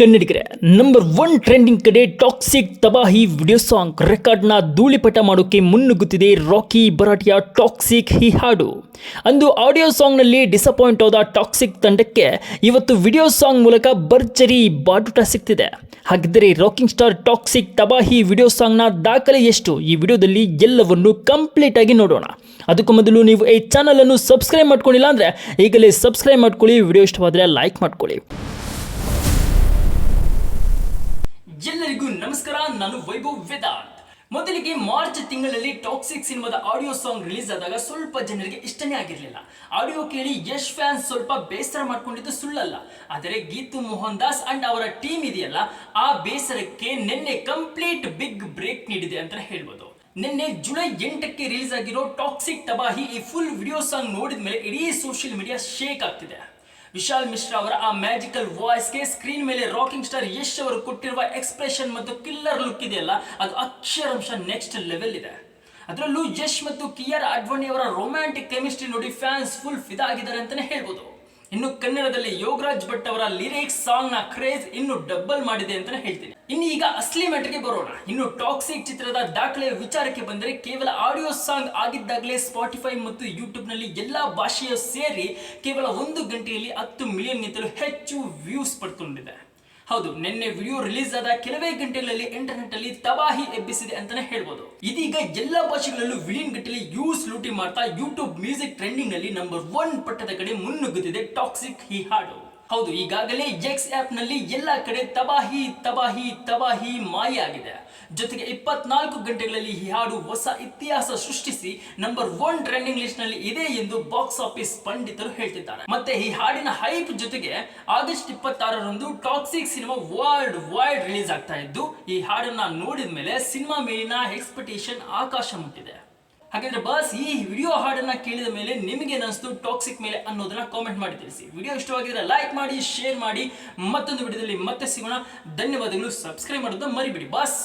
ಕನ್ನಡಿಗರೇ, number 1 trending ಕಡೆ toxic ತಬಾಹಿ video song ರೆಕಾರ್ಡ್ನ ಧೂಳಿಪಟ ಮಾಡೋಕೆ ಮುನ್ನುಗ್ಗುತ್ತಿದೆ rakhi ಬರಾಟಿಯ toxic ಈ ಹಾಡು. ಅಂದು ಆಡಿಯೋ ಸಾಂಗ್ನಲ್ಲಿ ಡಿಸಪಾಯಿಂಟ್ ಆದ ಟಾಕ್ಸಿಕ್ ತಂಡಕ್ಕೆ ಇವತ್ತು ವಿಡಿಯೋ ಸಾಂಗ್ ಮೂಲಕ ಭರ್ಜರಿ ಬಾಡುಟ ಸಿಗ್ತಿದೆ. ಹಾಗಿದ್ದರೆ ರಾಕಿಂಗ್ ಸ್ಟಾರ್ ಟಾಕ್ಸಿಕ್ ತಬಾಹಿ ವಿಡಿಯೋ ಸಾಂಗ್ನ ದಾಖಲೆ ಎಷ್ಟು? ಈ ವಿಡಿಯೋದಲ್ಲಿ ಎಲ್ಲವನ್ನು ಕಂಪ್ಲೀಟ್ ಆಗಿ ನೋಡೋಣ. ಅದಕ್ಕೂ ಮೊದಲು ನೀವು ಈ ಚಾನಲ್ ಅನ್ನು ಸಬ್ಸ್ಕ್ರೈಬ್ ಮಾಡ್ಕೊಂಡಿಲ್ಲ ಅಂದರೆ ಈಗಲೇ ಸಬ್ಸ್ಕ್ರೈಬ್ ಮಾಡ್ಕೊಳ್ಳಿ. ವಿಡಿಯೋ ಇಷ್ಟವಾದರೆ ಲೈಕ್ ಮಾಡ್ಕೊಳ್ಳಿ. ಎಲ್ಲರಿಗೂ ನಮಸ್ಕಾರ, ನಾನು ವೈಭವ್ ವೇದಾಂತ್. ಮೊದಲಿಗೆ ಮಾರ್ಚ್ ತಿಂಗಳಲ್ಲಿ ಟಾಕ್ಸಿಕ್ ಸಿನಿಮಾದ ಆಡಿಯೋ ಸಾಂಗ್ ರಿಲೀಸ್ ಆದಾಗ ಸ್ವಲ್ಪ ಜನರಿಗೆ ಇಷ್ಟನೇ ಆಗಿರಲಿಲ್ಲ. ಆಡಿಯೋ ಕೇಳಿ ಯಶ್ ಫ್ಯಾನ್ಸ್ ಸ್ವಲ್ಪ ಬೇಸರ ಮಾಡ್ಕೊಂಡಿದ್ದು ಸುಳ್ಳಲ್ಲ. ಆದರೆ ಗೀತು ಮೋಹನ್ ದಾಸ್ ಅಂಡ್ ಅವರ ಟೀಮ್ ಇದೆಯಲ್ಲ, ಆ ಬೇಸರಕ್ಕೆ ನಿನ್ನೆ ಕಂಪ್ಲೀಟ್ ಬಿಗ್ ಬ್ರೇಕ್ ನೀಡಿದೆ ಅಂತ ಹೇಳ್ಬೋದು. ನಿನ್ನೆ ಜುಲೈ 8ಕ್ಕೆ ರಿಲೀಸ್ ಆಗಿರೋ ಟಾಕ್ಸಿಕ್ ತಬಾಹಿ ಈ ಫುಲ್ ವಿಡಿಯೋ ಸಾಂಗ್ ನೋಡಿದ ಮೇಲೆ ಇಡೀ ಸೋಷಿಯಲ್ ಮೀಡಿಯಾ ಶೇಕ್ ಆಗ್ತಿದೆ. ವಿಶಾಲ್ ಮಿಶ್ರಾ ಅವರ ಆ ಮ್ಯಾಜಿಕಲ್ ವಾಯ್ಸ್ಗೆ ಸ್ಕ್ರೀನ್ ಮೇಲೆ ರಾಕಿಂಗ್ ಸ್ಟಾರ್ ಯಶ್ ಅವರು ಕೊಟ್ಟಿರುವ ಎಕ್ಸ್ಪ್ರೆಷನ್ ಮತ್ತು ಕಿಲ್ಲರ್ ಲುಕ್ ಇದೆಯಲ್ಲ, ಅದು ಅಕ್ಷರಾಂಶ ನೆಕ್ಸ್ಟ್ ಲೆವೆಲ್ ಇದೆ. ಅದರಲ್ಲೂ ಯಶ್ ಮತ್ತು ಕಿಯಾರಾ ಅಡ್ವಾಣಿ ಅವರ ರೊಮ್ಯಾಂಟಿಕ್ ಕೆಮಿಸ್ಟ್ರಿ ನೋಡಿ ಫ್ಯಾನ್ಸ್ ಫುಲ್ ಫಿದಾ ಆಗಿದ್ದಾರೆ ಅಂತಾನೆ ಹೇಳ್ಬೋದು. ಇನ್ನು ಕನ್ನಡದಲ್ಲಿ ಯೋಗರಾಜ್ ಭಟ್ ಅವರ ಲಿರಿಕ್ಸ್ ಸಾಂಗ್ ನ ಕ್ರೇಜ್ ಇನ್ನು ಡಬಲ್ ಮಾಡಿದೆ ಅಂತಾನೆ ಹೇಳ್ತೀನಿ. ಇನ್ನು ಈಗ ಅಸಲಿ ಮ್ಯಾಟರ್ಗೆ ಬರೋಣ. ಇನ್ನು ಟಾಕ್ಸಿಕ್ ಚಿತ್ರದ ದಾಖಲೆಯ ವಿಚಾರಕ್ಕೆ ಬಂದರೆ ಕೇವಲ ಆಡಿಯೋ ಸಾಂಗ್ ಆಗಿದ್ದಾಗಲೇ ಸ್ಪಾಟಿಫೈ ಮತ್ತು ಯೂಟ್ಯೂಬ್ ನಲ್ಲಿ ಎಲ್ಲಾ ಭಾಷೆಯ ಸೇರಿ ಕೇವಲ 1 ಗಂಟೆಯಲ್ಲಿ 10 ಮಿಲಿಯನ್ ಗಿಂತಲೂ ಹೆಚ್ಚು ವ್ಯೂಸ್ ಪಡ್ಕೊಂಡಿದೆ. ಹೌದು, ನಿನ್ನೆ ವಿಡಿಯೋ ರಿಲೀಸ್ ಆದ ಕೆಲವೇ ಗಂಟೆಗಳಲ್ಲಿ ಇಂಟರ್ನೆಟ್ ಅಲ್ಲಿ ತಬಾಹಿ ಎಬ್ಬಿಸಿದೆ ಅಂತಾನೆ ಹೇಳ್ಬೋದು. ಇದೀಗ ಎಲ್ಲಾ ಭಾಷೆಗಳಲ್ಲೂ ವಿಲಿಯನ್ ಗಟ್ಟಲೆ ವ್ಯೂಸ್ ಲೂಟಿ ಮಾಡ್ತಾ ಯೂಟ್ಯೂಬ್ ಮ್ಯೂಸಿಕ್ ಟ್ರೆಂಡಿಂಗ್ ನಲ್ಲಿ ನಂಬರ್ 1 ಪಟ್ಟದ ಕಡೆ ಮುನ್ನುಗ್ಗುತ್ತಿದೆ ಟಾಕ್ಸಿಕ್ ಈ ಹಾಡು. ಹೌದು, ಈಗಾಗಲೇ ಎಕ್ಸ್ ಆಪ್ ನಲ್ಲಿ ಎಲ್ಲಾ ಕಡೆ ತಬಾಹಿ ತಬಾಹಿ ತಬಾಹಿ ಮಾಯ ಆಗಿದೆ. ಜೊತೆಗೆ 24 ಗಂಟೆಗಳಲ್ಲಿ ಈ ಹಾಡು ಹೊಸ ಇತಿಹಾಸ ಸೃಷ್ಟಿಸಿ ನಂಬರ್ 1 ಟ್ರೆಂಡಿಂಗ್ ಲಿಸ್ಟ್ ನಲ್ಲಿ ಇದೆ ಎಂದು ಬಾಕ್ಸ್ ಆಫೀಸ್ ಪಂಡಿತರು ಹೇಳ್ತಿದ್ದಾರೆ. ಮತ್ತೆ ಈ ಹಾಡಿನ ಹೈಪ್ ಜೊತೆಗೆ ಆಗಸ್ಟ್ 26ರಂದು Toxic cinema world wide release ಆಗ್ತಾ ಇದ್ದು, ಈ ಹಾಡನ್ನ ನೋಡಿದ ಮೇಲೆ ಸಿನಿಮಾ ಮೇಲಿನ ಎಕ್ಸ್ಪೆಕ್ಟೇಷನ್ ಆಕಾಶ ಮುಟ್ಟಿದೆ. ಹಾಗಾದ್ರೆ ಬಸ್, ಈ ವಿಡಿಯೋ ಹಾಡನ್ನ ಕೇಳಿದ ಮೇಲೆ ನಿಮಗೆ ಅನಿಸ್ತು ಟಾಕ್ಸಿಕ್ ಮೇಲೆ ಅನ್ನೋದನ್ನ ಕಾಮೆಂಟ್ ಮಾಡಿ ತಿಳಿಸಿ. ವಿಡಿಯೋ ಇಷ್ಟವಾಗಿದ್ರೆ ಲೈಕ್ ಮಾಡಿ, ಶೇರ್ ಮಾಡಿ. ಮತ್ತೊಂದು ವಿಡಿಯೋದಲ್ಲಿ ಮತ್ತೆ ಸಿಗೋಣ. ಧನ್ಯವಾದಗಳು. ಸಬ್ಸ್ಕ್ರೈಬ್ ಮಾಡೋದು ಮರಿಬೇಡಿ ಬಸ್.